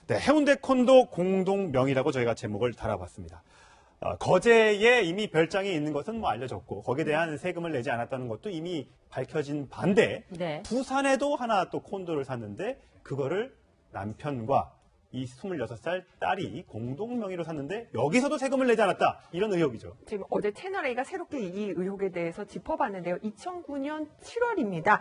네, 해운대 콘도 공동명의라고 저희가 제목을 달아봤습니다. 거제에 이미 별장이 있는 것은 뭐 알려졌고 거기에 대한 세금을 내지 않았다는 것도 이미 밝혀진 반대 네. 부산에도 하나 또 콘도를 샀는데 그거를 남편과 이 26살 딸이 공동명의로 샀는데 여기서도 세금을 내지 않았다. 이런 의혹이죠. 지금 어제 채널A가 새롭게 이 의혹에 대해서 짚어봤는데요. 2009년 7월입니다.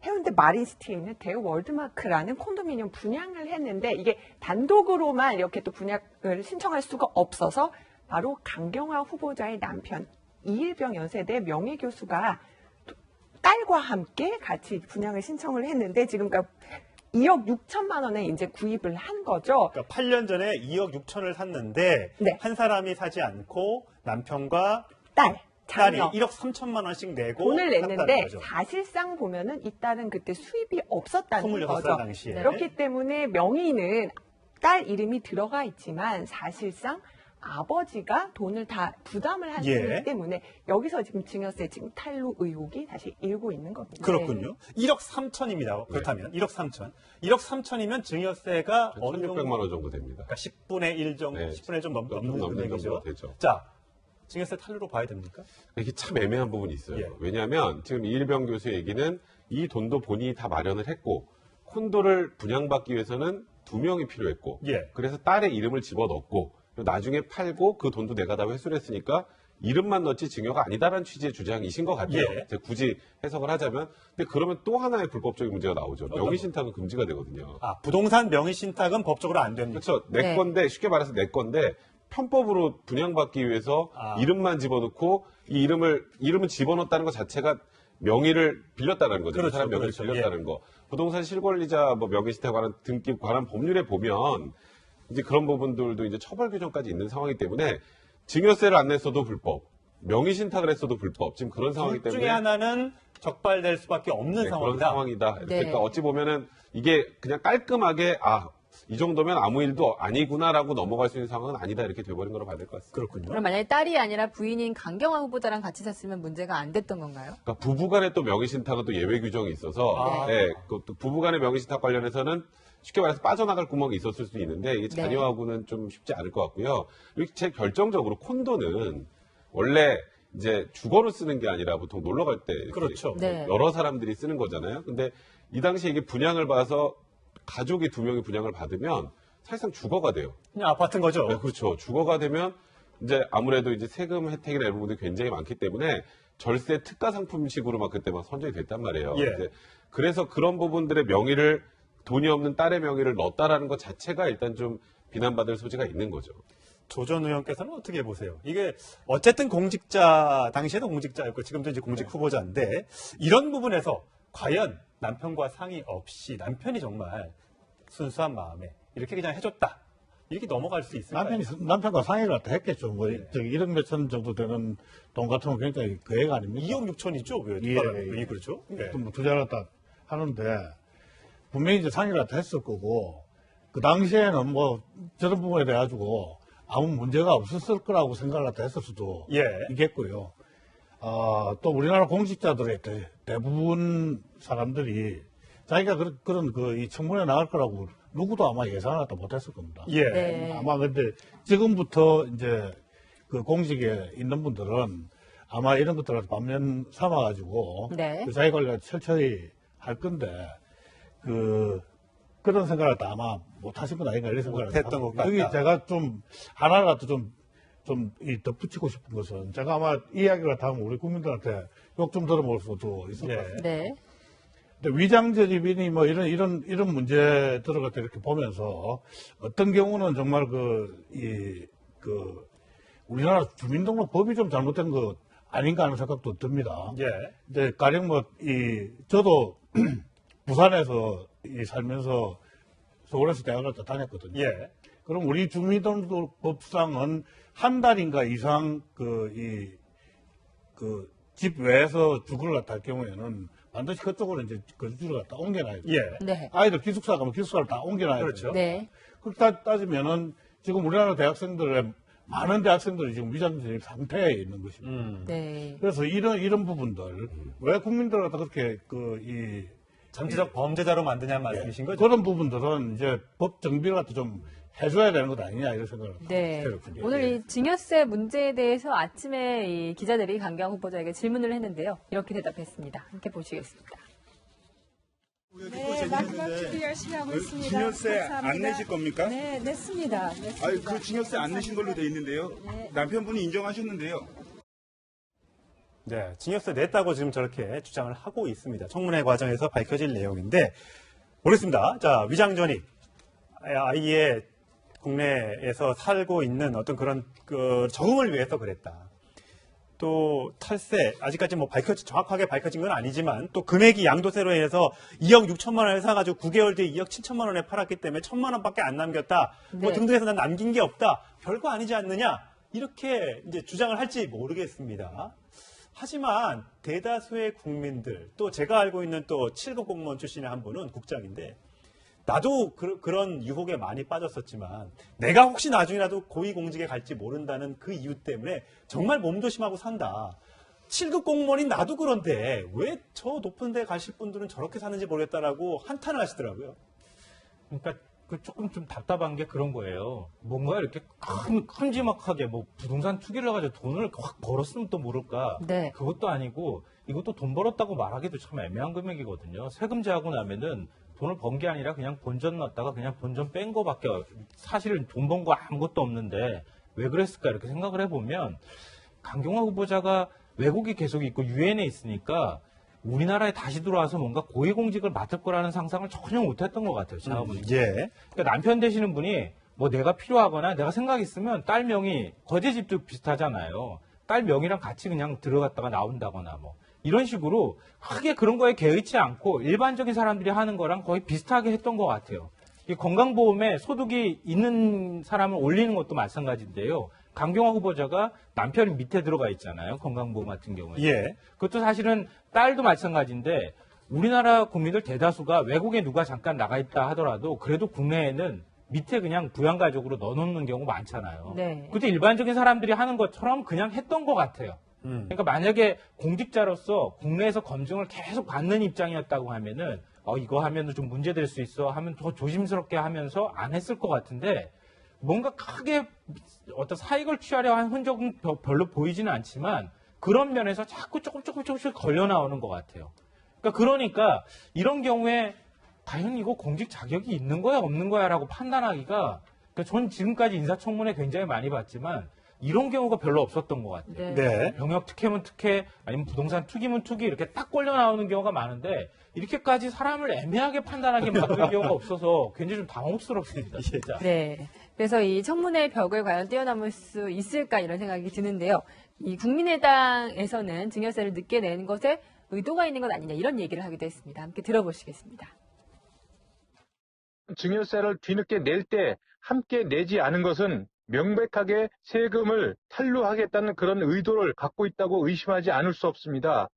해운대 마린시티에 있는 대우 월드마크라는 콘도미니엄 분양을 했는데 이게 단독으로만 이렇게 또 분양을 신청할 수가 없어서 바로 강경화 후보자의 남편 이일병 연세대 명예교수가 딸과 함께 같이 분양을 신청을 했는데 지금 2억 6천만 원에 이제 구입을 한 거죠. 그러니까 8년 전에 2억 6천을 샀는데 네. 한 사람이 사지 않고 남편과 딸이 딸이 1억 3천만 원씩 내고 돈을 샀다는 냈는데 거죠. 사실상 보면은 이 딸은 그때 수입이 없었다는 26살 거죠. 당시에. 그렇기 때문에 명의는 딸 이름이 들어가 있지만 사실상 아버지가 돈을 다 부담을 하기 예. 때문에 여기서 지금 증여세 지금 탈루 의혹이 다시 일고 있는 겁니다. 그렇군요. 1억 3천입니다. 그렇다면 1억 3천. 1억 3천이면 증여세가 어느 정도? 1,600만 원 정도 됩니다. 그러니까 10분의 1 정도, 네. 10분의 1 좀 좀 넘는 넘는 금액이죠. 정도가 되죠. 자, 증여세 탈루로 봐야 됩니까? 이게 참 애매한 부분이 있어요. 예. 왜냐하면 지금 이일병 교수 얘기는 이 돈도 본인이 다 마련을 했고 콘도를 분양받기 위해서는 2명이 필요했고 예. 그래서 딸의 이름을 집어넣고 나중에 팔고 그 돈도 내가 다 회수를 했으니까 이름만 넣지 증여가 아니다라는 취지의 주장이신 것 같아요. 예. 제가 굳이 해석을 하자면. 근데 그러면 또 하나의 불법적인 문제가 나오죠. 명의신탁은 금지가 되거든요. 아, 부동산 명의신탁은 법적으로 안 됩니다. 그렇죠. 내 네. 건데 쉽게 말해서 내 건데 편법으로 분양받기 위해서 이름만 집어넣고 이 이름을 집어넣었다는 것 자체가 명의를 빌렸다는 거죠. 그렇죠, 그 사람 명의를 그렇죠. 빌렸다는 거. 부동산 실권리자 뭐 명의신탁 관한 등기 관한 법률에 보면 이제 그런 부분들도 이제 처벌 규정까지 있는 상황이기 때문에 증여세를 안 냈어도 불법, 명의신탁을 했어도 불법. 지금 그런 상황이기 둘 때문에 중에 하나는 적발될 수밖에 없는 네, 그런 상황이다. 상황이다. 네. 그러니까 어찌 보면은 이게 그냥 깔끔하게 이 정도면 아무 일도 아니구나라고 넘어갈 수 있는 상황은 아니다 이렇게 돼버린 거로 봐야 될 것 같습니다. 그렇군요. 그럼 만약에 딸이 아니라 부인인 강경화 후보자랑 같이 샀으면 문제가 안 됐던 건가요? 그러니까 부부간의 또 명의신탁은 또 예외 규정이 있어서 네, 또 부부간의 명의신탁 관련해서는 쉽게 말해서 빠져나갈 구멍이 있었을 수도 있는데 이게 자녀하고는 좀 쉽지 않을 것 같고요. 그리고 제일 결정적으로 콘도는 원래 이제 주거로 쓰는 게 아니라 보통 놀러 갈 때 그렇죠. 네. 여러 사람들이 쓰는 거잖아요. 근데 이 당시에 이게 분양을 봐서 가족이 2명이 분양을 받으면 사실상 주거가 돼요. 그냥 아파트인 거죠. 네, 그렇죠. 주거가 되면 이제 아무래도 이제 세금 혜택이나 이런 부분들이 굉장히 많기 때문에 절세 특가 상품식으로 막 그때 막 선정이 됐단 말이에요. 예. 이제 그래서 그런 부분들의 명의를 돈이 없는 딸의 명의를 넣었다라는 것 자체가 일단 좀 비난받을 소지가 있는 거죠. 조 전 의원께서는 어떻게 보세요? 이게 어쨌든 공직자, 당시에도 공직자였고 지금도 이제 공직 후보자인데 이런 부분에서 과연 남편과 상의 없이 남편이 정말 순수한 마음에 이렇게 그냥 해줬다. 이렇게 넘어갈 수 있을까요? 남편과 상의를 다 했겠죠. 뭐, 1억 몇천 정도 되는 돈 같으면 굉장히 그 애가 아닙니까? 2억 6천이죠? 왜? 예, 예. 그렇죠? 예. 뭐 투자를 다 하는데, 분명히 이제 상의를 다 했을 거고, 그 당시에는 뭐, 저런 부분에 대해 가지고 아무 문제가 없었을 거라고 생각을 다 했을 수도 예. 있겠고요. 또 우리나라 공직자들의 대부분 사람들이 자기가 그런 이 청문회 나갈 거라고 누구도 아마 예상을 다 못했을 겁니다. 예. 네. 아마 근데 지금부터 이제 그 공직에 있는 분들은 아마 이런 것들을 반면 삼아가지고 네. 그 자기 관리를 철저히 할 건데 그런 생각을 다 아마 못 하신 건 아닌가 이런 생각을 못했던 것 같다. 여기 제가 좀 하나라도 좀 덧붙이고 싶은 것은 제가 아마 이야기를 다 하면 우리 국민들한테 욕 좀 들어볼 수도 있을 것 예. 같아요. 네. 근데 위장저집이니 뭐 이런 문제 들어갈 때 이렇게 보면서 어떤 경우는 정말 우리나라 주민등록법이 좀 잘못된 거 아닌가 하는 생각도 듭니다. 예. 근데 가령 저도 부산에서 살면서 서울에서 대학을 다 다녔거든요. 예. 그럼 우리 주민등록법상은 한 달인가 이상 집 외에서 주거를 갖다 할 경우에는 반드시 그쪽으로 이제 거주지를 갖다 옮겨놔야 돼요. 예. 네. 아이들 기숙사 가면 기숙사를 다 옮겨놔야 그렇죠. 돼요. 네. 그렇게 따지면은 지금 우리나라 대학생들의 많은 대학생들이 지금 위장전입 상태에 있는 것입니다. 네. 그래서 이런 부분들 왜 국민들 갖다 그렇게 전체적 범죄자로 만드냐는 말씀이신 거죠? 그런 부분들은 이제 법 정비 같은 좀 해줘야 되는 것 아니냐 이런 생각을 네. 해요. 오늘 이 증여세 문제에 대해서 아침에 이 기자들이 강경 후보자에게 질문을 했는데요. 이렇게 대답했습니다. 함께 보시겠습니다. 네, 마지막 투표 열심히 하고 있습니다. 증여세 안 감사합니다. 내실 겁니까? 네, 냈습니다. 아니, 그 증여세 안 내신 걸로 돼 있는데요. 네. 남편분이 인정하셨는데요. 네, 증여세 냈다고 지금 저렇게 주장을 하고 있습니다. 청문회 과정에서 밝혀질 내용인데 모르겠습니다. 자, 위장전입, 아이의 국내에서 살고 있는 어떤 그런 그 적응을 위해서 그랬다. 또 탈세, 아직까지 뭐 정확하게 밝혀진 건 아니지만 또 금액이 양도세로 인해서 2억 6천만 원을 사가지고 9개월 뒤에 2억 7천만 원에 팔았기 때문에 1천만 원밖에 안 남겼다. 뭐 네. 등등해서 난 남긴 게 없다. 별거 아니지 않느냐. 이렇게 이제 주장을 할지 모르겠습니다. 하지만 대다수의 국민들, 또 제가 알고 있는 또 7급 공무원 출신의 한 분은 국장인데 나도 그런 유혹에 많이 빠졌었지만 내가 혹시 나중이라도 고위공직에 갈지 모른다는 그 이유 때문에 정말 몸조심하고 산다. 7급 공무원인 나도 그런데 왜 저 높은 데 가실 분들은 저렇게 사는지 모르겠다라고 한탄을 하시더라고요. 그러니까 그 조금 좀 답답한 게 그런 거예요. 뭔가 이렇게 큼지막하게 뭐 부동산 투기를 해가지고 돈을 확 벌었으면 또 모를까. 네. 그것도 아니고 이것도 돈 벌었다고 말하기도 참 애매한 금액이거든요. 세금제하고 나면은 돈을 번 게 아니라 그냥 본전 넣었다가 그냥 본전 뺀 거밖에 사실은 돈 번 거 아무것도 없는데 왜 그랬을까 이렇게 생각을 해보면 강경화 후보자가 외국이 계속 있고 유엔에 있으니까 우리나라에 다시 들어와서 뭔가 고위공직을 맡을 거라는 상상을 전혀 못했던 것 같아요. 제가 보니까. 예. 그러니까 남편 되시는 분이 뭐 내가 필요하거나 내가 생각 있으면 딸 명의 거제집도 비슷하잖아요. 딸 명의랑 같이 그냥 들어갔다가 나온다거나 뭐 이런 식으로 크게 그런 거에 개의치 않고 일반적인 사람들이 하는 거랑 거의 비슷하게 했던 것 같아요. 이 건강보험에 소득이 있는 사람을 올리는 것도 마찬가지인데요. 강경화 후보자가 남편이 밑에 들어가 있잖아요. 건강보험 같은 경우에. 예. 그것도 사실은 딸도 마찬가지인데 우리나라 국민들 대다수가 외국에 누가 잠깐 나가 있다 하더라도 그래도 국내에는 밑에 그냥 부양가족으로 넣어놓는 경우 많잖아요. 네. 그때 일반적인 사람들이 하는 것처럼 그냥 했던 것 같아요. 그러니까 만약에 공직자로서 국내에서 검증을 계속 받는 입장이었다고 하면은 이거 하면은 좀 문제될 수 있어 하면 더 조심스럽게 하면서 안 했을 것 같은데 뭔가 크게 어떤 사익을 취하려 한 흔적은 별로 보이지는 않지만 그런 면에서 자꾸 조금씩 걸려 나오는 것 같아요. 그러니까 이런 경우에 과연 이거 공직 자격이 있는 거야 없는 거야라고 판단하기가 전 지금까지 인사청문회 굉장히 많이 봤지만 이런 경우가 별로 없었던 것 같아요. 네. 네. 병역 특혜면 특혜 아니면 부동산 투기면 투기 이렇게 딱 걸려 나오는 경우가 많은데 이렇게까지 사람을 애매하게 판단하게 만드는 경우가 없어서 굉장히 좀 당혹스럽습니다. 진짜. 네. 그래서 이 청문회 벽을 과연 뛰어넘을 수 있을까 이런 생각이 드는데요. 이 국민의당에서는 증여세를 늦게 내는 것에 의도가 있는 것 아니냐 이런 얘기를 하기도 했습니다. 함께 들어보시겠습니다. 증여세를 뒤늦게 낼 때 함께 내지 않은 것은 명백하게 세금을 탈루하겠다는 그런 의도를 갖고 있다고 의심하지 않을 수 없습니다.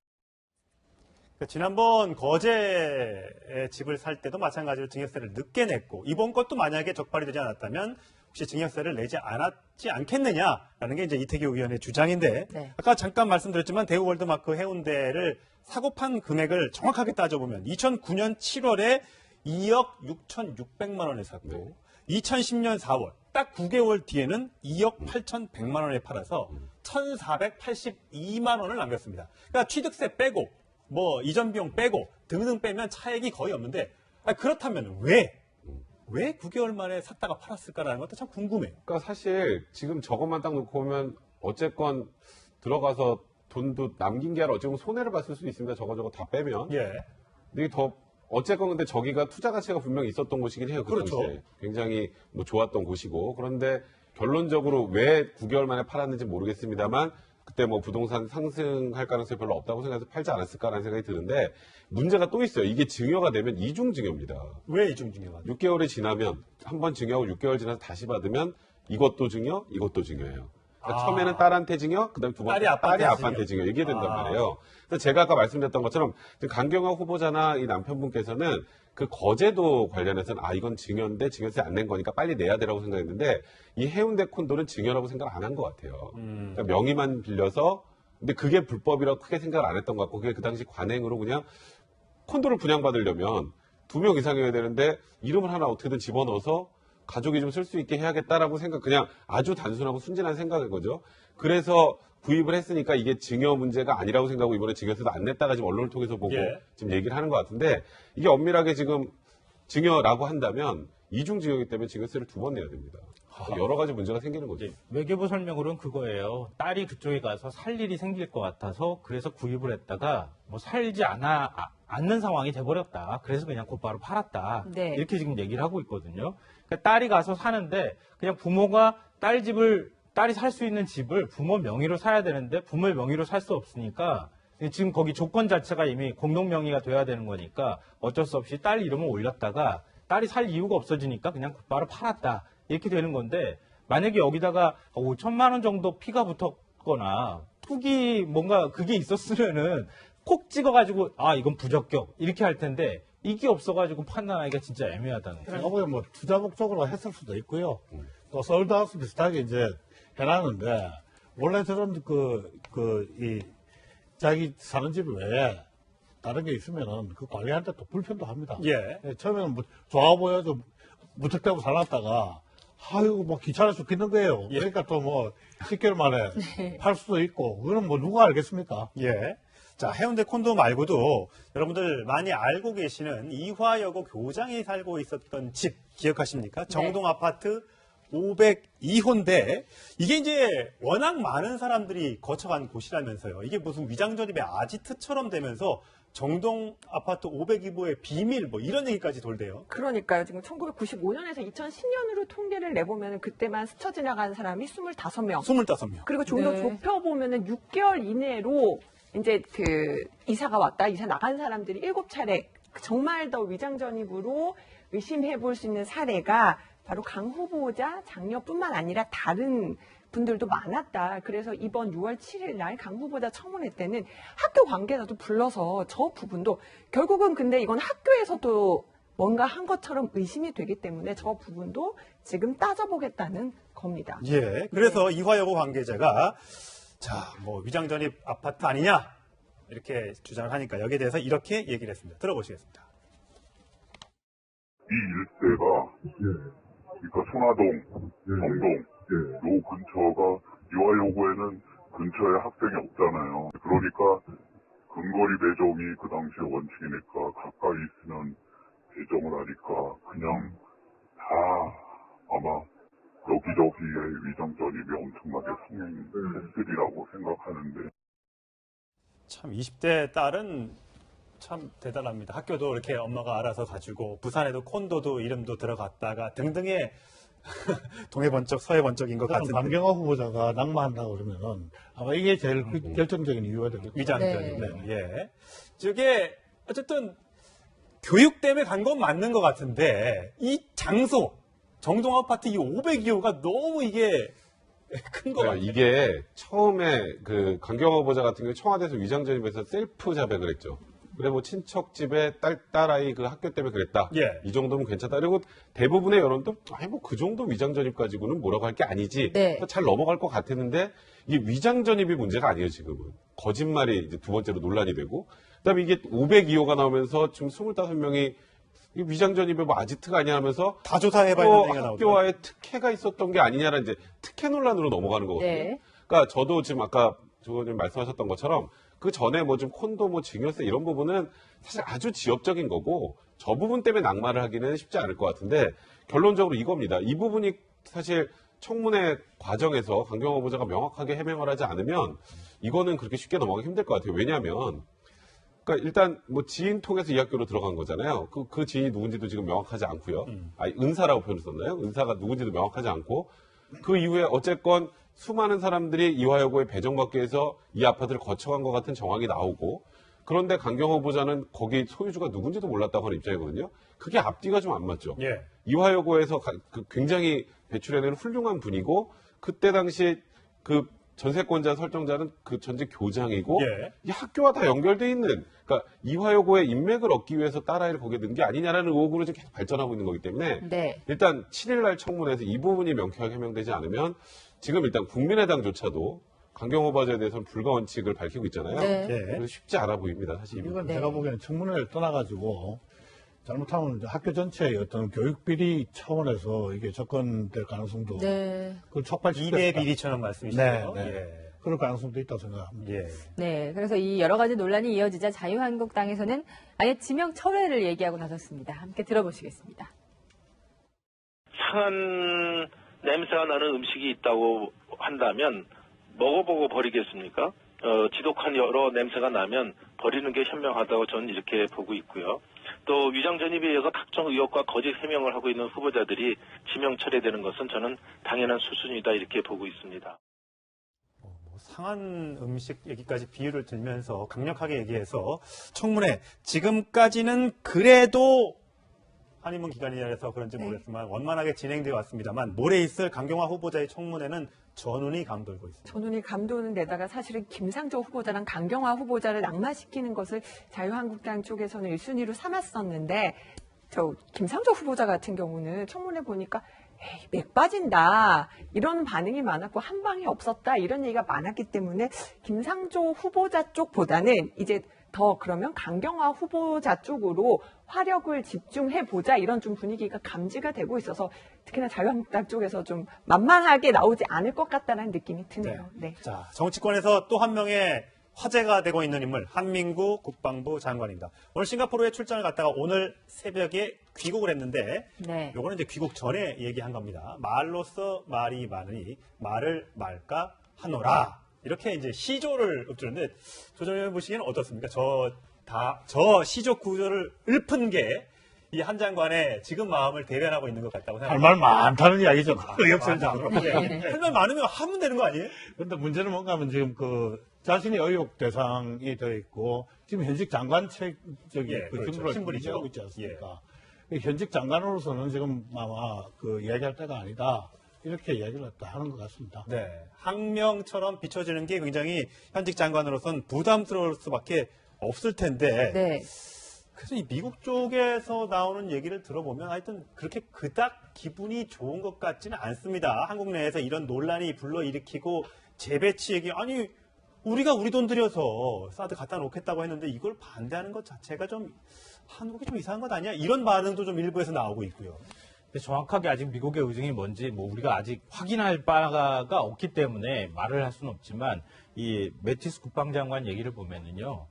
지난번 거제에 집을 살 때도 마찬가지로 증여세를 늦게 냈고 이번 것도 만약에 적발이 되지 않았다면 혹시 증여세를 내지 않았지 않겠느냐라는 게 이제 이태규 의원의 주장인데 네. 아까 잠깐 말씀드렸지만 대우 월드마크 해운대를 사고 판 금액을 정확하게 따져보면 2009년 7월에 2억 6,600만 원에 샀고 2010년 4월 딱 9개월 뒤에는 2억 8,100만 원에 팔아서 1,482만 원을 남겼습니다. 그러니까 취득세 빼고 뭐 이전 비용 빼고 등등 빼면 차액이 거의 없는데 그렇다면 왜 9개월 만에 샀다가 팔았을까라는 것도 참 궁금해요. 그러니까 사실 지금 저것만 딱 놓고 보면 어쨌건 들어가서 돈도 남긴 게 아니라 어찌 보면 손해를 봤을 수 있습니다. 저거 다 빼면. 예. 근데 이게 더 어쨌건 근데 저기가 투자 가치가 분명히 있었던 곳이긴 해요. 그 그렇죠. 당시에. 굉장히 뭐 좋았던 곳이고. 그런데 결론적으로 왜 9개월 만에 팔았는지 모르겠습니다만 그때 뭐 부동산 상승할 가능성이 별로 없다고 생각해서 팔지 않았을까라는 생각이 드는데 문제가 또 있어요. 이게 증여가 되면 이중 증여입니다. 왜 이중 증여가? 6개월이 지나면 한 번 증여하고 6개월 지나서 다시 받으면 이것도 증여, 이것도 증여예요. 그러니까 처음에는 딸한테 증여, 그다음에 두 번째 딸이 아빠한테 증여 이게 된단 말이에요. 그래서 제가 아까 말씀드렸던 것처럼 지금 강경화 후보자나 이 남편분께서는 그 거제도 관련해서는 이건 증여인데 증여세 안 낸 거니까 빨리 내야 되라고 생각했는데 이 해운대 콘도는 증여라고 생각 안 한 것 같아요. 그러니까 명의만 빌려서 근데 그게 불법이라고 크게 생각을 안 했던 것 같고 그게 그 당시 관행으로 그냥 콘도를 분양받으려면 2명 이상이어야 되는데 이름을 하나 어떻게든 집어넣어서 가족이 좀 쓸 수 있게 해야겠다라고 생각, 그냥 아주 단순하고 순진한 생각인 거죠. 그래서 구입을 했으니까 이게 증여 문제가 아니라고 생각하고 이번에 증여세도 안 냈다가 지금 언론을 통해서 보고 예. 지금 얘기를 하는 것 같은데, 이게 엄밀하게 지금 증여라고 한다면 이중 증여이기 때문에 증여세를 2번 내야 됩니다. 여러 가지 문제가 생기는 거죠. 외교부 설명으로는 그거예요. 딸이 그쪽에 가서 살 일이 생길 것 같아서 그래서 구입을 했다가 뭐 살지 않는 상황이 돼버렸다. 그래서 그냥 곧바로 팔았다. 네. 이렇게 지금 얘기를 하고 있거든요. 그러니까 딸이 가서 사는데 그냥 부모가 딸이 살 수 있는 집을 부모 명의로 사야 되는데 부모의 명의로 살 수 없으니까 지금 거기 조건 자체가 이미 공동 명의가 돼야 되는 거니까 어쩔 수 없이 딸 이름을 올렸다가 딸이 살 이유가 없어지니까 그냥 곧바로 팔았다. 이렇게 되는 건데, 만약에 여기다가 5천만 원 정도 피가 붙었거나 투기 뭔가 그게 있었으면은 콕 찍어가지고 이건 부적격 이렇게 할 텐데, 이게 없어가지고 판단하기가 진짜 애매하다는 거죠. 제가 보기엔 뭐 투자 목적으로 했을 수도 있고요. 또 서울다우스 비슷하게 이제 해놨는데, 원래 저런 이 자기 사는 집 외에 다른 게 있으면은 그 관리할 때 또 불편도 합니다. 예. 처음에는 뭐 좋아 보여서 무턱대고 살았다가 아이고 뭐 귀찮아 죽겠는 거예요. 예. 그러니까 또 뭐 10개월 만에 팔 수도 있고, 그거는 뭐 누가 알겠습니까? 예. 자, 해운대 콘도 말고도 여러분들 많이 알고 계시는 이화여고 교장이 살고 있었던 집 기억하십니까? 정동 아파트 502호인데 이게 이제 워낙 많은 사람들이 거쳐간 곳이라면서요. 이게 무슨 위장전입의 아지트처럼 되면서 정동 아파트 502호의 비밀 뭐 이런 얘기까지 돌대요. 그러니까요. 지금 1995년에서 2010년으로 통계를 내보면 그때만 스쳐 지나간 사람이 25명. 25명. 그리고 좀 더 네. 좁혀보면은 6개월 이내로 이제 이사가 왔다, 이사 나간 사람들이 7차례 정말 더 위장전입으로 의심해 볼 수 있는 사례가 바로 강 후보자 장녀뿐만 아니라 다른 분들도 많았다. 그래서 이번 6월 7일 날 강 후보자 청문회 때는 학교 관계자도 불러서 저 부분도 결국은 근데 이건 학교에서도 뭔가 한 것처럼 의심이 되기 때문에 저 부분도 지금 따져보겠다는 겁니다. 예. 그래서 이화여고 관계자가 자, 뭐 위장전입 아파트 아니냐 이렇게 주장을 하니까 여기에 대해서 이렇게 얘기를 했습니다. 들어보시겠습니다. 이 일대가 그러니까 손아동, 정동 요 근처가 이화여고에는 근처에 학생이 없잖아요. 그러니까 근거리 배정이 그 당시에 원칙이니까 가까이 있으면 배정을 하니까 그냥 다 아마 여기저기에 위장전입이 엄청나게 성행했으리라고 생각하는데. 참 20대 딸은 참 대단합니다. 학교도 이렇게 엄마가 알아서 가지고 부산에도 콘도도 이름도 들어갔다가 등등의 동해번쩍 서해번쩍인 것 같은데. 강경화 후보자가 낙마한다고 그러면은 아마 이게 제일 결정적인 이유가 되겠죠. 위장전입. 네. 예. 저게 어쨌든 교육 때문에 간 건 맞는 것 같은데 이 장소 정동 아파트 이 502호가 너무 이게 큰 것 같아요. 이게 처음에 그 강경화 후보자 같은 경우에 청와대에서 위장전입에서 셀프 자백을 했죠. 그래 뭐 친척 집에 딸아이 그 학교 때문에 그랬다. 예. 이 정도면 괜찮다. 그리고 대부분의 여론도 뭐 그 정도 위장전입 가지고는 뭐라고 할 게 아니지. 네. 잘 넘어갈 것 같았는데 이게 위장전입이 문제가 아니에요 지금은. 거짓말이 이제 두 번째로 논란이 되고, 그다음에 이게 502호가 나오면서 지금 25명이 이 위장전입에 뭐 아지트가 아니냐 하면서 다 조사해봐야 또 되는 얘기가 나오죠. 학교와의 특혜가 있었던 게 아니냐라는 이제 특혜 논란으로 넘어가는 거거든요. 네. 그러니까 저도 지금 아까 조원님 말씀하셨던 것처럼 그 전에 뭐 좀 콘도 뭐 증여세 이런 부분은 사실 아주 지엽적인 거고 저 부분 때문에 낙마를 하기는 쉽지 않을 것 같은데 결론적으로 이겁니다. 이 부분이 사실 청문회 과정에서 강경화 후보자가 명확하게 해명을 하지 않으면 이거는 그렇게 쉽게 넘어가기 힘들 것 같아요. 왜냐하면 그러니까 일단 뭐 지인 통해서 이 학교로 들어간 거잖아요. 그 지인이 누군지도 지금 명확하지 않고요. 은사라고 표현을 썼나요? 은사가 누군지도 명확하지 않고 그 이후에 어쨌건 수많은 사람들이 이화여고에 배정받기 위해서 이 아파트를 거쳐간 것 같은 정황이 나오고, 그런데 강경화 후보자는 거기 소유주가 누군지도 몰랐다고 하는 입장이거든요. 그게 앞뒤가 좀 안 맞죠. 예. 이화여고에서 굉장히 배출해내는 훌륭한 분이고, 그때 당시 그 전세권자 설정자는 그 전직 교장이고, 예. 이 학교와 다 연결돼 있는, 그러니까 이화여고의 인맥을 얻기 위해서 딸아이를 거기에 넣은 게 아니냐라는 의혹으로 지금 계속 발전하고 있는 거기 때문에 네. 일단 7일날 청문회에서 이 부분이 명쾌하게 해명되지 않으면 지금 일단 국민의당조차도 강경 후보자에 대해서는 불가 원칙을 밝히고 있잖아요. 네. 그래서 쉽지 않아 보입니다, 사실. 이건 네. 제가 보기에는 청문회를 떠나가지고 잘못하면 이제 학교 전체의 어떤 교육 비리 차원에서 이게 접근될 가능성도 네. 그걸 촉발시켰다. 2대 비리처럼 말씀이시죠? 네, 네. 예. 그럴 가능성도 있다고 생각합니다. 예. 네, 그래서 이 여러 가지 논란이 이어지자 자유한국당에서는 아예 지명 철회를 얘기하고 나섰습니다. 함께 들어보시겠습니다. 상한 냄새가 나는 음식이 있다고 한다면 먹어보고 버리겠습니까? 지독한 여러 냄새가 나면 버리는 게 현명하다고 저는 이렇게 보고 있고요. 또 위장 전입에 의해서 각종 의혹과 거짓 해명을 하고 있는 후보자들이 지명 철회되는 것은 저는 당연한 수순이다 이렇게 보고 있습니다. 상한 음식 얘기까지 비유를 들면서 강력하게 얘기해서 청문회 지금까지는 그래도 한의문 기간이라서 그런지 모르겠지만 원만하게 진행되어 왔습니다만 모레 있을 강경화 후보자의 청문회는 전운이 감돌고 있습니다. 전운이 감도는 데다가 사실은 김상조 후보자랑 강경화 후보자를 낙마시키는 것을 자유한국당 쪽에서는 1순위로 삼았었는데 저 김상조 후보자 같은 경우는 청문회 보니까 에이, 맥 빠진다 이런 반응이 많았고 한 방이 없었다 이런 얘기가 많았기 때문에 김상조 후보자 쪽보다는 이제 더 그러면 강경화 후보자 쪽으로 화력을 집중해 보자 이런 좀 분위기가 감지가 되고 있어서 특히나 자유한국당 쪽에서 좀 만만하게 나오지 않을 것 같다는 느낌이 드네요. 네. 자, 정치권에서 또 한 명의 화제가 되고 있는 인물 한민구 국방부 장관입니다. 오늘 싱가포르에 출장을 갔다가 오늘 새벽에 귀국을 했는데 네. 요거는 이제 귀국 전에 얘기한 겁니다. 말로써 말이 많으니 말을 말까 하노라. 이렇게 이제 시조를 읊조는데 조정현 보시기에는 어떻습니까? 저 시조 구조를 읊은 게 이 한 장관의 지금 마음을 대변하고 있는 것 같다고 할 생각합니다. 말 많다는 이야기죠. 의역설적으로. 할 말 많으면 하면 되는 거 아니에요? 그런데 문제는 뭔가 하면 지금 그 자신이 의혹 대상이 되어 있고 지금 현직 장관 저기 예, 그 그렇죠. 직무를 신분이죠. 하고 있지 않습니까? 현직 장관으로서는 지금 아마 그 이야기할 때가 아니다. 이렇게 이야기를 했다 하는 것 같습니다. 네. 항명처럼 비춰지는 게 굉장히 현직 장관으로서는 부담스러울 수밖에 없을 텐데. 네. 그래서 이 미국 쪽에서 나오는 얘기를 들어보면 하여튼 그렇게 그닥 기분이 좋은 것 같지는 않습니다. 한국 내에서 이런 논란이 불러일으키고 재배치 얘기, 아니, 우리가 우리 돈 들여서 사드 갖다 놓겠다고 했는데 이걸 반대하는 것 자체가 좀 한국이 좀 이상한 것 아니야? 이런 반응도 좀 일부에서 나오고 있고요. 근데 정확하게 아직 미국의 의중이 뭔지 뭐 우리가 아직 확인할 바가 없기 때문에 말을 할 수는 없지만 이 매티스 국방장관 얘기를 보면은요.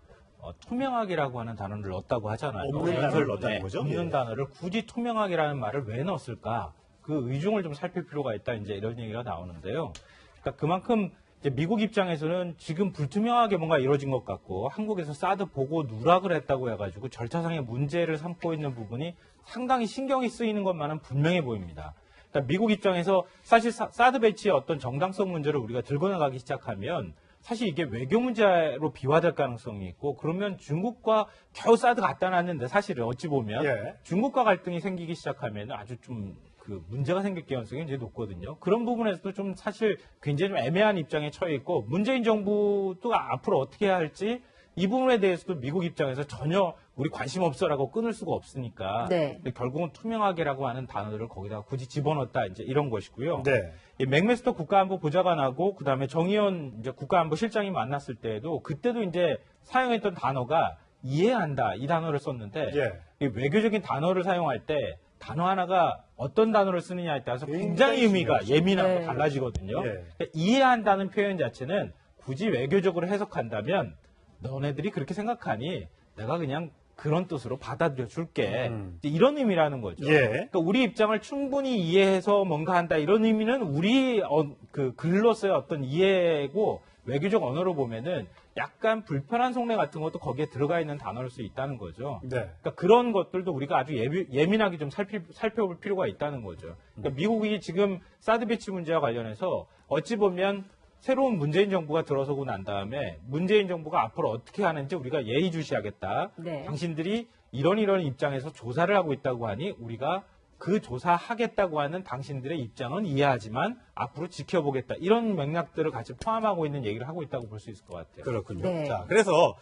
투명하게라고 하는 단어를 넣었다고 하잖아요. 없는 단어를 넣었다는 거죠? 없는 예. 단어를 굳이 투명하게라는 말을 왜 넣었을까? 그 의중을 좀 살필 필요가 있다. 이제 이런 얘기가 나오는데요. 그러니까 그만큼 이제 미국 입장에서는 지금 불투명하게 뭔가 이루어진 것 같고 한국에서 사드 보고 누락을 했다고 해가지고 절차상의 문제를 삼고 있는 부분이 상당히 신경이 쓰이는 것만은 분명해 보입니다. 그러니까 미국 입장에서 사실 사드 배치의 어떤 정당성 문제를 우리가 들고 나가기 시작하면 사실 이게 외교 문제로 비화될 가능성이 있고 그러면 중국과 겨우 사드 갖다 놨는데 사실은 어찌 보면 예. 중국과 갈등이 생기기 시작하면 아주 좀 그 문제가 생길 가능성이 이제 높거든요. 그런 부분에서도 좀 사실 굉장히 좀 애매한 입장에 처해 있고 문재인 정부도 앞으로 어떻게 해야 할지 이 부분에 대해서도 미국 입장에서 전혀 우리 관심 없어라고 끊을 수가 없으니까 네. 결국은 투명하게라고 하는 단어를 거기다가 굳이 집어넣었다 이제 이런 것이고요. 네. 이 맥메스터 국가안보 보좌관하고 그다음에 정의원 이제 국가안보실장이 만났을 때에도 그때도 이제 사용했던 단어가 이해한다 이 단어를 썼는데 예. 이 외교적인 단어를 사용할 때 단어 하나가 어떤 단어를 쓰느냐에 따라서 굉장히 의미가 중요하죠. 예민하고 네. 달라지거든요. 예. 그러니까 이해한다는 표현 자체는 굳이 외교적으로 해석한다면 너네들이 그렇게 생각하니 내가 그냥 그런 뜻으로 받아들여 줄게. 이런 의미라는 거죠. 예. 그러니까 우리 입장을 충분히 이해해서 뭔가 한다. 이런 의미는 우리 그 글로서의 어떤 이해고 외교적 언어로 보면은 약간 불편한 속내 같은 것도 거기에 들어가 있는 단어일 수 있다는 거죠. 네. 그러니까 그런 것들도 우리가 아주 예민하게 좀 살펴볼 필요가 있다는 거죠. 그러니까 미국이 지금 사드 배치 문제와 관련해서 어찌 보면 새로운 문재인 정부가 들어서고 난 다음에 문재인 정부가 앞으로 어떻게 하는지 우리가 예의주시하겠다. 네. 당신들이 이런 입장에서 조사를 하고 있다고 하니 우리가 그 조사하겠다고 하는 당신들의 입장은 이해하지만 앞으로 지켜보겠다. 이런 맥락들을 같이 포함하고 있는 얘기를 하고 있다고 볼 수 있을 것 같아요. 그렇군요. 네. 자, 그래서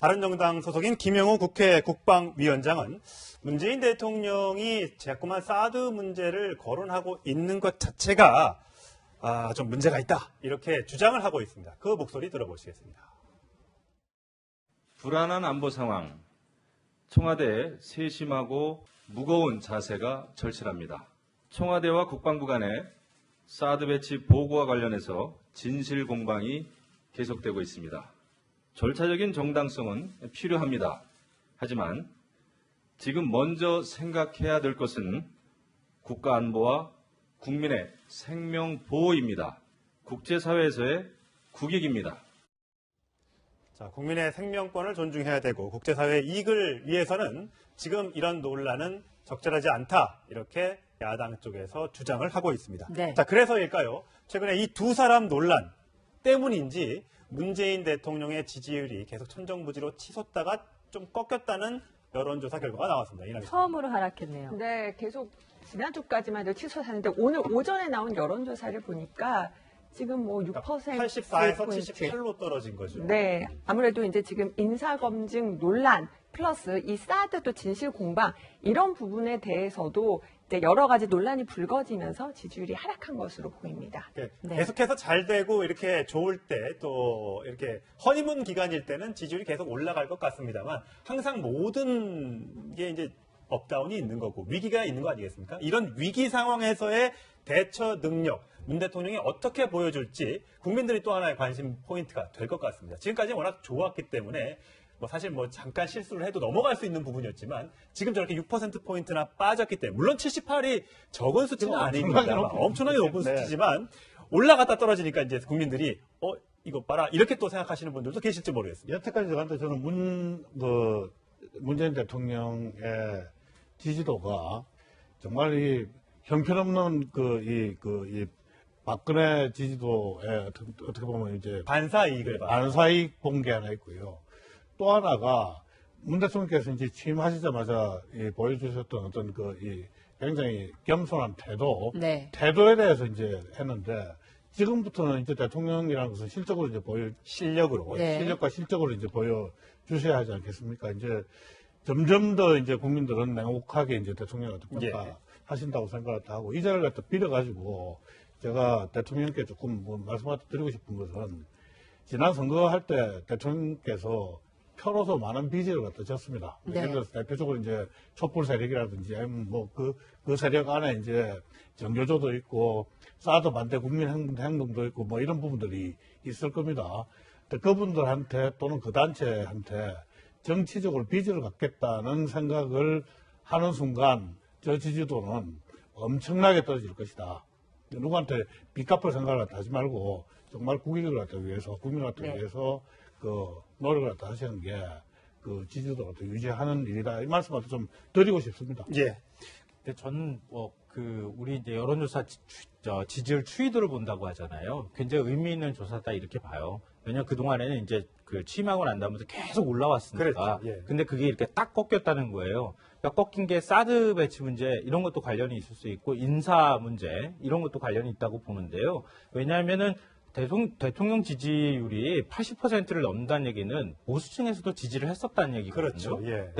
바른정당 소속인 김영호 국회 국방위원장은 문재인 대통령이 자꾸만 사드 문제를 거론하고 있는 것 자체가 좀 문제가 있다 이렇게 주장을 하고 있습니다. 그 목소리 들어보시겠습니다. 불안한 안보 상황, 청와대의 세심하고 무거운 자세가 절실합니다. 청와대와 국방부 간의 사드 배치 보고와 관련해서 진실 공방이 계속되고 있습니다. 절차적인 정당성은 필요합니다. 하지만 지금 먼저 생각해야 될 것은 국가 안보와 국민의 생명 보호입니다. 국제사회에서의 국익입니다. 자, 국민의 생명권을 존중해야 되고 국제사회의 이익을 위해서는 지금 이런 논란은 적절하지 않다. 이렇게 야당 쪽에서 주장을 하고 있습니다. 네. 자, 그래서일까요? 최근에 이 두 사람 논란 때문인지 문재인 대통령의 지지율이 계속 천정부지로 치솟다가 좀 꺾였다는 여론조사 결과가 나왔습니다. 이낙연 처음으로 하락했네요. 네, 계속 지난주까지만 해도 치솟았는데 오늘 오전에 나온 여론조사를 보니까 지금 뭐 6% 84에서 78로 떨어진 거죠. 네, 아무래도 이제 지금 인사검증 논란 플러스 이 사드 또 진실 공방 이런 부분에 대해서도 이제 여러 가지 논란이 불거지면서 지지율이 하락한 것으로 보입니다. 네. 계속해서 잘 되고 이렇게 좋을 때 또 이렇게 허니문 기간일 때는 지지율이 계속 올라갈 것 같습니다만 항상 모든 게 이제 업다운이 있는 거고 위기가 있는 거 아니겠습니까? 이런 위기 상황에서의 대처 능력, 문 대통령이 어떻게 보여줄지 국민들이 또 하나의 관심 포인트가 될 것 같습니다. 지금까지 워낙 좋았기 때문에 사실 잠깐 실수를 해도 넘어갈 수 있는 부분이었지만 지금 저렇게 6%포인트나 빠졌기 때문에 물론 78이 적은 수치는 아닙니다. 엄청나게 높은 수치지만 올라갔다 떨어지니까 이제 국민들이 이거 봐라 이렇게 또 생각하시는 분들도 계실지 모르겠습니다. 여태까지 저한테 저는 문재인 대통령의 지지도가 정말 이 형편없는 이 박근혜 지지도에 어떻게 보면 이제 반사이익 본 게 하나 있고요. 또 하나가 문 대통령께서 이제 취임하시자마자 보여주셨던 어떤 굉장히 겸손한 태도, 네. 태도에 대해서 이제 했는데 지금부터는 이제 대통령이라는 것은 실적으로 이제 실력과 실적으로 이제 보여주셔야 하지 않겠습니까? 이제 점점 더 이제 국민들은 냉혹하게 이제 대통령을 평가하신다고 생각을 하고 이 자리를 갖다 빌어가지고 제가 대통령께 조금 말씀을 드리고 싶은 것은 지난 선거할 때 대통령께서 표로서 많은 빚을 갖다 졌습니다. 네. 예를 들어서 대표적으로 이제 촛불 세력이라든지 그 세력 안에 이제 정교조도 있고 사드 반대 국민 행동도 있고 이런 부분들이 있을 겁니다. 근데 그분들한테 또는 그 단체한테 정치적으로 빚을 갖겠다는 생각을 하는 순간 저 지지도는 엄청나게 떨어질 것이다. 누구한테 빚 갚을 생각을 하지 말고 정말 국익을 갖다 위해서 국민을 갖다 위해서 노력을 갖다 하시는 게 지지도를 유지하는 일이다. 이 말씀을 좀 드리고 싶습니다. 예. 근데 저는 우리 이제 여론조사 지지율 추이도를 본다고 하잖아요. 굉장히 의미 있는 조사다 이렇게 봐요. 왜냐하면 그 동안에는 이제 취임하고 난 다음부터 계속 올라왔으니까. 그랬죠. 예. 근데 그게 이렇게 딱 꺾였다는 거예요. 그러니까 꺾인 게 사드 배치 문제 이런 것도 관련이 있을 수 있고 인사 문제 이런 것도 관련이 있다고 보는데요. 왜냐하면은 대통령 지지율이 80%를 넘는다는 얘기는 보수층에서도 지지를 했었다는 얘기거든요. 그렇죠. 예.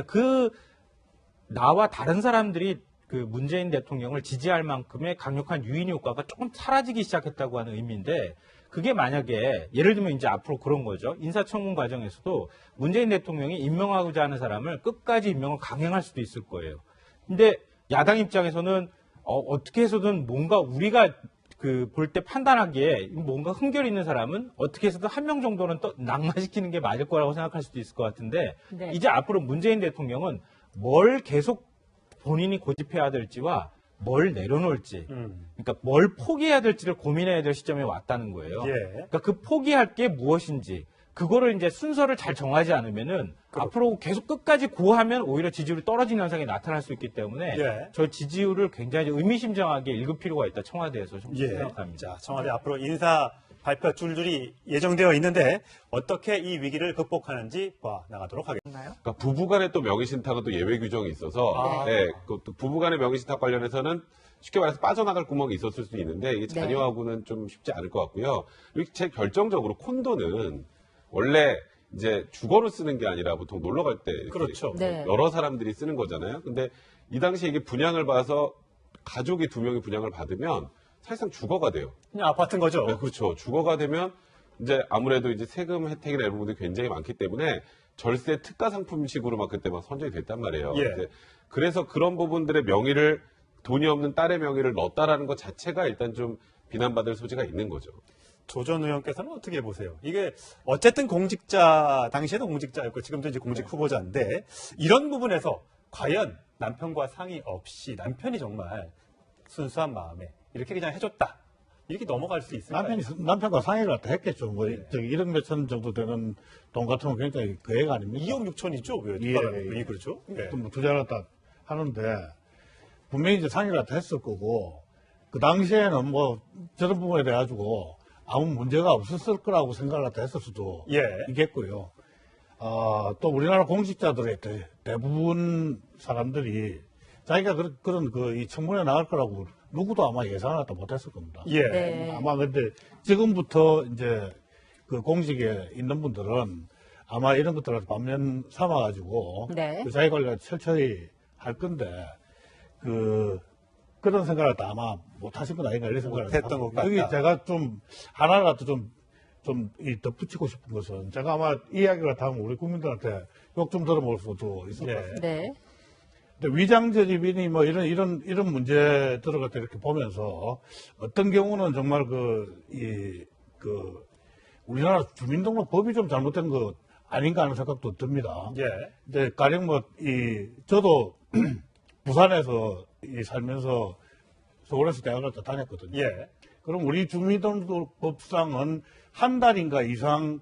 나와 다른 사람들이 문재인 대통령을 지지할 만큼의 강력한 유인 효과가 조금 사라지기 시작했다고 하는 의미인데 그게 만약에 예를 들면 이제 앞으로 그런 거죠. 인사청문 과정에서도 문재인 대통령이 임명하고자 하는 사람을 끝까지 임명을 강행할 수도 있을 거예요. 근데 야당 입장에서는 어떻게 해서든 뭔가 우리가 볼 때 판단하기에 뭔가 흠결 있는 사람은 어떻게 해서든 한 명 정도는 낙마시키는 게 맞을 거라고 생각할 수도 있을 것 같은데 네. 이제 앞으로 문재인 대통령은 뭘 계속 본인이 고집해야 될지와 뭘 내려놓을지 그러니까 뭘 포기해야 될지를 고민해야 될 시점에 왔다는 거예요. 예. 그러니까 그 포기할 게 무엇인지 그거를 이제 순서를 잘 정하지 않으면은 앞으로 계속 끝까지 고하면 오히려 지지율이 떨어지는 현상이 나타날 수 있기 때문에 저 지지율을 굉장히 의미심장하게 읽을 필요가 있다. 청와대에서 좀 생각합니다. 자, 청와대 앞으로 인사 발표 줄줄이 예정되어 있는데 어떻게 이 위기를 극복하는지 봐 나가도록 하겠습니다. 그러니까 부부간의 또 명의신탁은 또 예외 규정이 있어서 또 부부간의 명의신탁 관련해서는 쉽게 말해서 빠져나갈 구멍이 있었을 수 있는데 이게 자녀하고는 좀 쉽지 않을 것 같고요. 그리고 제일 결정적으로 콘도는 원래 이제 주거로 쓰는 게 아니라 보통 놀러 갈 때 그렇죠. 여러 사람들이 쓰는 거잖아요. 근데 이 당시에 이게 분양을 봐서 가족이 2명이 분양을 받으면 사실상 주거가 돼요. 그냥 아파트인 거죠. 네, 그렇죠. 주거가 되면 이제 아무래도 이제 세금 혜택이나 이런 부분들이 굉장히 많기 때문에 절세 특가 상품식으로 막 그때 막 선정이 됐단 말이에요. 예. 이제 그래서 그런 부분들의 명의를 돈이 없는 딸의 명의를 넣었다라는 것 자체가 일단 좀 비난받을 소지가 있는 거죠. 조 전 의원께서는 어떻게 보세요? 이게 어쨌든 공직자, 당시에도 공직자였고 지금도 이제 공직 후보자인데 이런 부분에서 과연 남편과 상의 없이 남편이 정말 순수한 마음에 이렇게 그냥 해줬다. 이렇게 넘어갈 수 있을까요? 남편과 상의를 다 했겠죠. 뭐, 1억 몇천 정도 되는 돈 같은 건 굉장히 거액 아닙니까? 2억 6천이죠? 왜? 예, 예. 그렇죠? 예. 뭐 투자를 다 하는데, 분명히 이제 상의를 다 했을 거고, 그 당시에는 뭐, 저런 부분에 대해 가지고 아무 문제가 없었을 거라고 생각을 다 했을 수도 예. 있겠고요. 또 우리나라 공직자들의 대부분 사람들이 자기가 그런 이 청문회 나갈 거라고 누구도 아마 예상을 다 못했을 겁니다. 예. 네. 아마 근데 지금부터 이제 그 공직에 있는 분들은 아마 이런 것들을 반면 삼아가지고 네. 그 자기 관리를 철저히 할 건데 그런 생각을 다 아마 못하신 건 아닌가 이런 생각을 못했던 것 같다. 여기 제가 좀 하나라도 좀 덧붙이고 싶은 것은 제가 아마 이야기를 다 하면 우리 국민들한테 욕 좀 들어볼 수도 있을 것 같아요. 네. 근데 위장전입이니 뭐 이런 문제들을 갖다 이렇게 보면서 어떤 경우는 정말 우리나라 주민등록법이 좀 잘못된 것 아닌가 하는 생각도 듭니다. 예. 근데 가령 저도 부산에서 살면서 서울에서 대학을 다 다녔거든요. 예. 그럼 우리 주민등록법상은 한 달인가 이상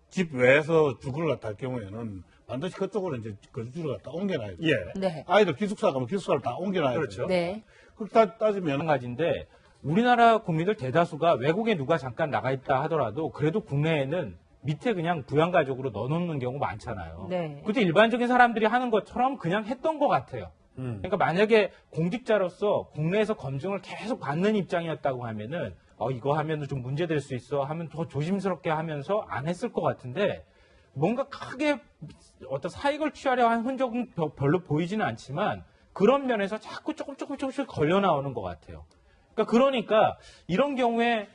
집 외에서 주거를 갖다 할 경우에는 반드시 그쪽으로 이제 거주지를 갖다 옮겨놔야 돼요. 예. 네. 아이들 기숙사 가면 기숙사를 다 옮겨놔야 그렇죠. 돼요. 네. 그렇게 따지면 마찬가지인데 우리나라 국민들 대다수가 외국에 누가 잠깐 나가 있다 하더라도 그래도 국내에는 밑에 그냥 부양가족으로 넣어놓는 경우 많잖아요. 네. 그때 일반적인 사람들이 하는 것처럼 그냥 했던 것 같아요. 그러니까 만약에 공직자로서 국내에서 검증을 계속 받는 입장이었다고 하면은 이거 하면은 좀 문제될 수 있어 하면 더 조심스럽게 하면서 안 했을 것 같은데 뭔가 크게 어떤 사익을 취하려 한 흔적은 별로 보이지는 않지만 그런 면에서 자꾸 조금씩 걸려 나오는 것 같아요. 그러니까 이런 경우에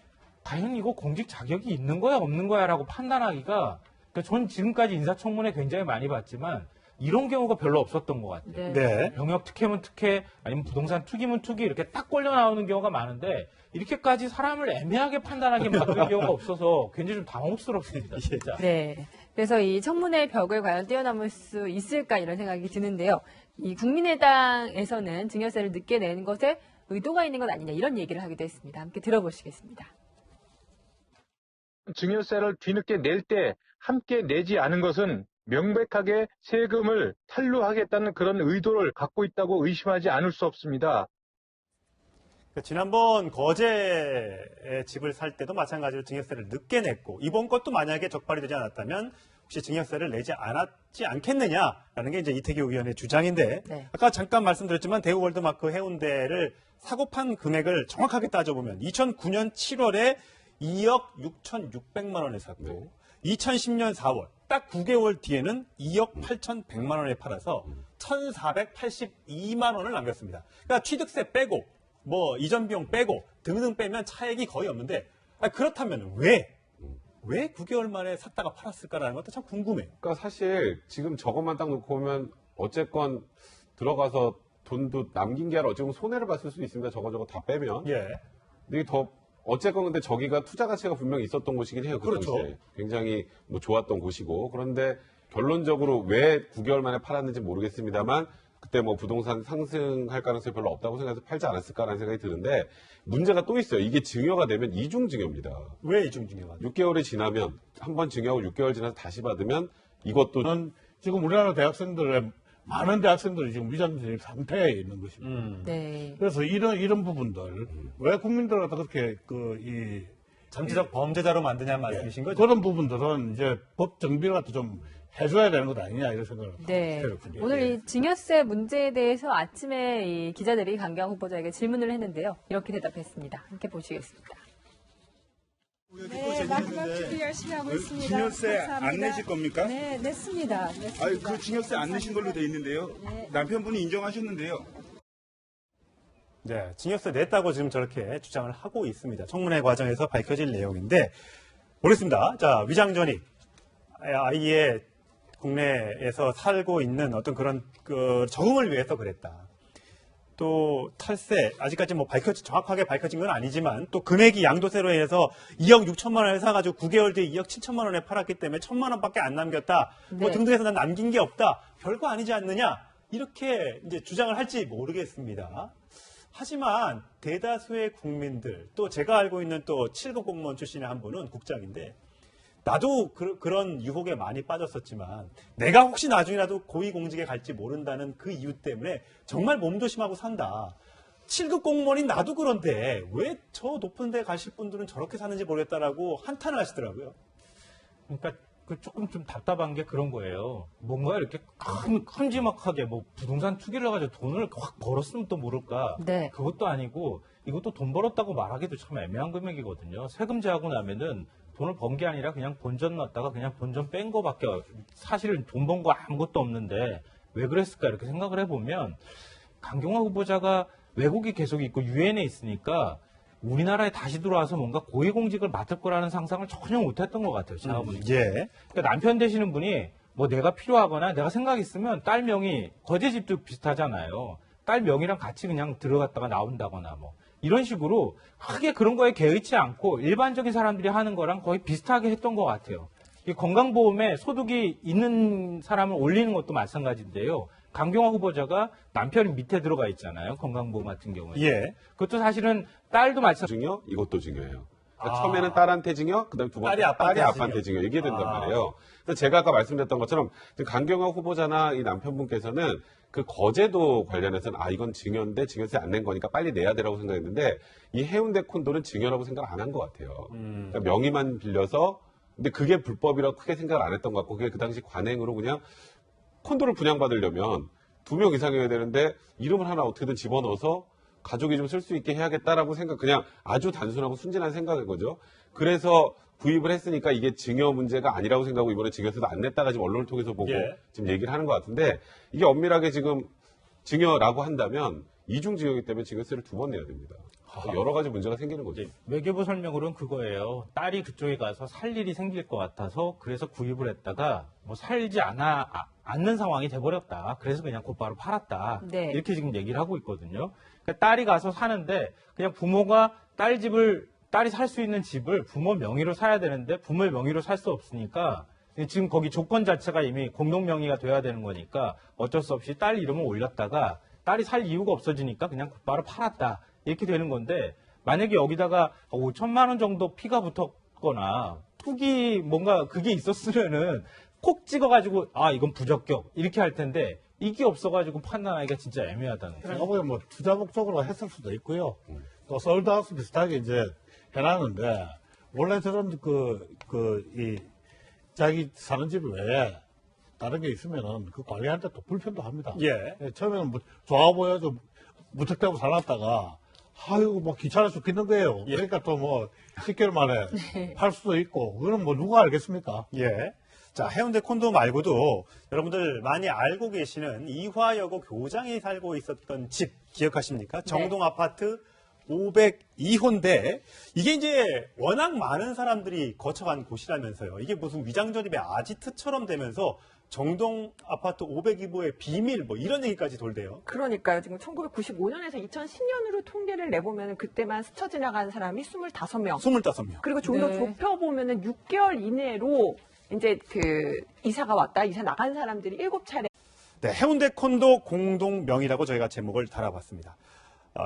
과연 이거 공직 자격이 있는 거야 없는 거야라고 판단하기가 전 지금까지 인사청문회 굉장히 많이 봤지만 이런 경우가 별로 없었던 것 같아요. 네. 병역 특혜면 특혜 아니면 부동산 투기면 투기 이렇게 딱 걸려 나오는 경우가 많은데 이렇게까지 사람을 애매하게 판단하게 만드는 경우가 없어서 굉장히 좀 당혹스럽습니다. 진짜. 네. 그래서 이 청문회 벽을 과연 뛰어넘을 수 있을까 이런 생각이 드는데요. 이 국민의당에서는 증여세를 늦게 내는 것에 의도가 있는 것 아니냐 이런 얘기를 하기도 했습니다. 함께 들어보시겠습니다. 증여세를 뒤늦게 낼 때 함께 내지 않은 것은 명백하게 세금을 탈루하겠다는 그런 의도를 갖고 있다고 의심하지 않을 수 없습니다. 지난번 거제에 집을 살 때도 마찬가지로 증여세를 늦게 냈고 이번 것도 만약에 적발이 되지 않았다면 혹시 증여세를 내지 않았지 않겠느냐라는 게 이제 이태규 의원의 주장인데 네. 아까 잠깐 말씀드렸지만 대우 월드마크 해운대를 사고 판 금액을 정확하게 따져보면 2009년 7월에 2억 6,600만 원에 샀고 2010년 4월 딱 9개월 뒤에는 2억 8,100만 원에 팔아서 1,482만 원을 남겼습니다. 그러니까 취득세 빼고 뭐 이전 비용 빼고 등등 빼면 차액이 거의 없는데 그렇다면 왜 9개월 만에 샀다가 팔았을까라는 것도 참 궁금해요. 그러니까 사실 지금 저것만 딱 놓고 보면 어쨌건 들어가서 돈도 남긴 게 아니라 어찌 보면 손해를 봤을 수도 있습니다. 저거 다 빼면. 예. 근데 더 어쨌건 근데 저기가 투자 가치가 분명히 있었던 곳이긴 해요. 그 그렇죠. 당시에. 굉장히 뭐 좋았던 곳이고. 그런데 결론적으로 왜 9개월 만에 팔았는지 모르겠습니다만 그때 뭐 부동산 상승할 가능성이 별로 없다고 생각해서 팔지 않았을까라는 생각이 드는데 문제가 또 있어요. 이게 증여가 되면 이중증여입니다. 왜 이중증여가? 6개월이 지나면 한 번 증여하고 6개월 지나서 다시 받으면 이것도 지금 우리나라 대학생들의 많은 대학생들이 지금 위장전입 상태에 있는 것입니다. 네. 그래서 이런 부분들 왜 국민들 갖다 그렇게 잠재적 범죄자로 만드냐는 말씀이신 거죠? 그런 부분들은 이제 법 정비를 갖다 좀 해줘야 되는 것 아니냐 이런 생각을 네. 해요. 오늘 이 증여세 문제에 대해서 아침에 이 기자들이 강경 후보자에게 질문을 했는데요. 이렇게 대답했습니다. 함께 보시겠습니다. 네, 마지막 준비 열심히 하고 있습니다. 증여세 감사합니다. 안 내실 겁니까? 네, 냈습니다. 그 증여세 안 내신 걸로 돼 있는데요. 네. 남편분이 인정하셨는데요. 네, 징역세 냈다고 지금 저렇게 주장을 하고 있습니다. 청문회 과정에서 밝혀질 내용인데 모르겠습니다. 자, 위장전입 아이의 국내에서 살고 있는 어떤 그런 적응을 위해서 그랬다. 또 탈세 아직까지 뭐 정확하게 밝혀진 건 아니지만 또 금액이 양도세로 인해서 2억 6천만 원을 사가지고 9개월 뒤에 2억 7천만 원에 팔았기 때문에 1천만 원밖에 안 남겼다. 뭐 네. 등등해서 난 남긴 게 없다. 별거 아니지 않느냐. 이렇게 이제 주장을 할지 모르겠습니다. 하지만 대다수의 국민들 또 제가 알고 있는 또 7급 공무원 출신의 한 분은 국장인데 나도 그런 유혹에 많이 빠졌었지만 내가 혹시 나중이라도 고위공직에 갈지 모른다는 그 이유 때문에 정말 몸조심하고 산다. 7급 공무원인 나도 그런데 왜 저 높은 데 가실 분들은 저렇게 사는지 모르겠다라고 한탄을 하시더라고요. 그러니까 조금 좀 답답한 게 그런 거예요. 뭔가 이렇게 큼지막하게 뭐 부동산 투기를 해가지고 돈을 확 벌었으면 또 모를까. 네. 그것도 아니고 이것도 돈 벌었다고 말하기도 참 애매한 금액이거든요. 세금 제하고 나면은 돈을 번 게 아니라 그냥 본전 넣었다가 그냥 본전 뺀 거밖에 사실은 돈 번 거 아무것도 없는데 왜 그랬을까 이렇게 생각을 해보면 강경화 후보자가 외국이 계속 있고 유엔에 있으니까 우리나라에 다시 들어와서 뭔가 고위공직을 맡을 거라는 상상을 전혀 못했던 것 같아요. 제가 보니까. 예. 그러니까 남편 되시는 분이 뭐 내가 필요하거나 내가 생각 있으면 딸 명의 거제집도 비슷하잖아요. 딸 명의랑 같이 그냥 들어갔다가 나온다거나 뭐 이런 식으로 크게 그런 거에 개의치 않고 일반적인 사람들이 하는 거랑 거의 비슷하게 했던 것 같아요. 이 건강보험에 소득이 있는 사람을 올리는 것도 마찬가지인데요. 강경화 후보자가 남편이 밑에 들어가 있잖아요. 건강보험 같은 경우에. 예. 그것도 사실은 딸도 마찬가지. 징역, 이것도 징역이에요. 그러니까 처음에는 딸한테 징역, 그다음에 두 번째 딸이 아빠한테 징역 이게 된단 말이에요. 그래서 제가 아까 말씀드렸던 것처럼 강경화 후보자나 이 남편분께서는 그 거제도 관련해서는 이건 징여인데 징여세 안 낸 거니까 빨리 내야 되라고 생각했는데 이 해운대 콘도는 징여라고 생각 안 한 것 같아요. 그러니까 명의만 빌려서 근데 그게 불법이라고 크게 생각을 안 했던 것 같고 그게 그 당시 관행으로 그냥 콘도를 분양받으려면 2명 이상이어야 되는데 이름을 하나 어떻게든 집어넣어서 가족이 좀 쓸 수 있게 해야겠다라고 생각, 그냥 아주 단순하고 순진한 생각인 거죠. 그래서 구입을 했으니까 이게 증여 문제가 아니라고 생각하고 이번에 증여세도 안 냈다가 지금 언론을 통해서 보고 지금 얘기를 하는 것 같은데 이게 엄밀하게 지금 증여라고 한다면 이중증여이기 때문에 증여세를 2번 내야 됩니다. 여러 가지 문제가 생기는 거죠. 외교부 설명으로는 그거예요. 딸이 그쪽에 가서 살 일이 생길 것 같아서 그래서 구입을 했다가 뭐 살지 않는 상황이 돼버렸다. 그래서 그냥 곧바로 팔았다. 네. 이렇게 지금 얘기를 하고 있거든요. 그러니까 딸이 가서 사는데 그냥 부모가 딸이 살 수 있는 집을 부모 명의로 사야 되는데 부모의 명의로 살 수 없으니까 지금 거기 조건 자체가 이미 공동 명의가 돼야 되는 거니까 어쩔 수 없이 딸 이름을 올렸다가 딸이 살 이유가 없어지니까 그냥 곧바로 팔았다. 이렇게 되는 건데 만약에 여기다가 5천만 원 정도 피가 붙었거나 투기 뭔가 그게 있었으면은 콕 찍어가지고 이건 부적격 이렇게 할 텐데 이게 없어가지고 판단하기가 진짜 애매하다는 거죠. 제가 보기엔 뭐 투자 목적으로 했을 수도 있고요. 또 서울다우스 비슷하게 이제 해놨는데 원래 저런 이 자기 사는 집 외에 다른 게 있으면은 그 관리할 때 또 불편도 합니다. 예. 처음에는 뭐 좋아 보여서 무턱대고 살았다가 아이고 뭐 귀찮아 죽겠는 거예요. 그러니까 또 뭐 10개월 만에 팔 수도 있고 그거는 뭐 누가 알겠습니까? 예. 자, 해운대 콘도 말고도 여러분들 많이 알고 계시는 이화여고 교장이 살고 있었던 집 기억하십니까? 정동 아파트 502호인데 이게 이제 워낙 많은 사람들이 거쳐간 곳이라면서요. 이게 무슨 위장전입의 아지트처럼 되면서 정동 아파트 502호의 비밀 뭐 이런 얘기까지 돌대요. 그러니까요. 지금 1995년에서 2010년으로 통계를 내보면 그때만 스쳐 지나간 사람이 25명. 25명. 그리고 좀 더 좁혀보면은 6개월 이내로 이제 이사가 왔다, 이사 나간 사람들이 7차례. 네, 해운대 콘도 공동명의라고 저희가 제목을 달아봤습니다.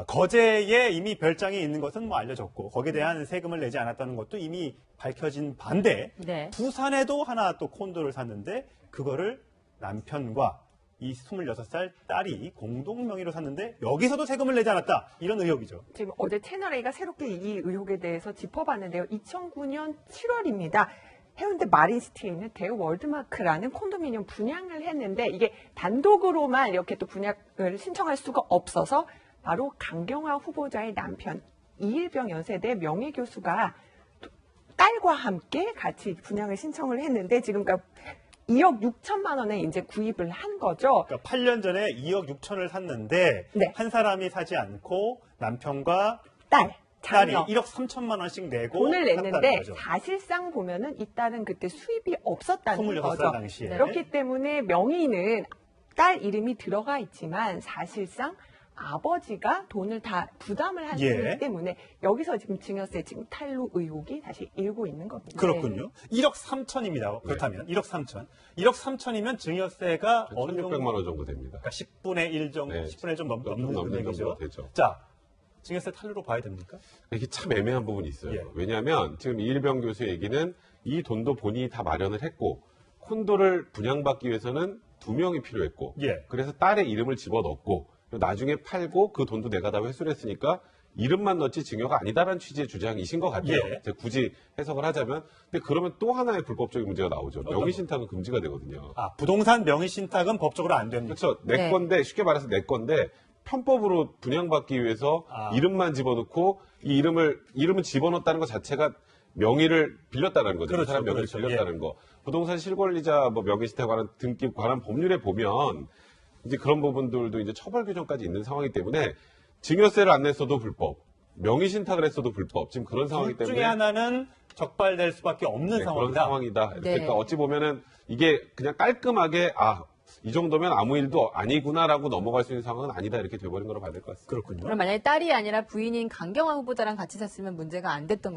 거제에 이미 별장이 있는 것은 뭐 알려졌고 거기에 대한 세금을 내지 않았다는 것도 이미 밝혀진 반대 부산에도 하나 또 콘도를 샀는데 그거를 남편과 이 26살 딸이 공동 명의로 샀는데 여기서도 세금을 내지 않았다. 이런 의혹이죠. 지금 어제 채널A가 새롭게 이 의혹에 대해서 짚어봤는데요. 2009년 7월입니다. 해운대 마린시티에 있는 대우 월드마크라는 콘도미니엄 분양을 했는데 이게 단독으로만 이렇게 또 분양을 신청할 수가 없어서 바로 강경화 후보자의 남편 이일병 연세대 명예교수가 딸과 함께 같이 분양을 신청을 했는데 지금 2억 6천만 원에 이제 구입을 한 거죠. 그러니까 8년 전에 2억 6천을 샀는데 네. 한 사람이 사지 않고 남편과 딸이 딸이 1억 3천만 원씩 내고 돈을 샀다는 냈는데 거죠. 사실상 보면은 이 딸은 그때 수입이 없었다는 26살 거죠. 당시에. 그렇기 때문에 명의는 딸 이름이 들어가 있지만 사실상 아버지가 돈을 다 부담을 하기 예. 때문에 여기서 지금 증여세 지금 탈루 의혹이 다시 일고 있는 겁니다. 그렇군요. 1억 3천입니다. 그렇다면 1억 3천. 1억 3천이면 증여세가 어느 정도 1,600만 원 정도 됩니다. 그러니까 10분의 1 정도, 네, 10분의 1 좀 좀 넘는 넘는 금액이죠. 정도가 되죠. 자, 증여세 탈루로 봐야 됩니까? 이게 참 애매한 부분이 있어요. 예. 왜냐하면 지금 이일병 교수의 얘기는 이 돈도 본인이 다 마련을 했고 콘도를 분양받기 위해서는 2명이 필요했고 예. 그래서 딸의 이름을 집어넣고 그리고 나중에 팔고 그 돈도 내가 다 회수를 했으니까 이름만 넣지 증여가 아니다라는 취지의 주장이신 것 같아요. 예. 제가 굳이 해석을 하자면. 근데 그러면 또 하나의 불법적인 문제가 나오죠. 어떤 명의신탁은 금지가 되거든요. 아, 부동산 명의신탁은 법적으로 안 됩니다. 그렇죠. 내 네. 건데 쉽게 말해서 내 건데 편법으로 분양받기 위해서 이름만 집어넣고 이 이름은 집어넣었다는 것 자체가 명의를 빌렸다는 거죠. 그렇죠, 그 사람 명의를 그렇죠. 빌렸다는 거. 부동산 실권리자 뭐 명의신탁 관한 등기 관한 법률에 보면 이제 그런 부분들도 이제 처벌 규정까지 있는 상황이기 때문에 증여세를 안 냈어도 불법, 명의신탁을 했어도 불법. 지금 그런 상황이기 둘 때문에 중에 하나는 적발될 수밖에 없는 네, 그런 상황이다. 상황이다. 이렇게 네. 그러니까 어찌 보면은 이게 그냥 깔끔하게 이 정도면 아무 일도 아니구나라고 넘어갈 수 있는 상황은 아니다 이렇게 돼버린 거로 봐야 될 것 같습니다. 그렇군요. 그럼 만약에 딸이 아니라 부인인 강경화 후보자랑 같이 샀으면 문제가 안 됐던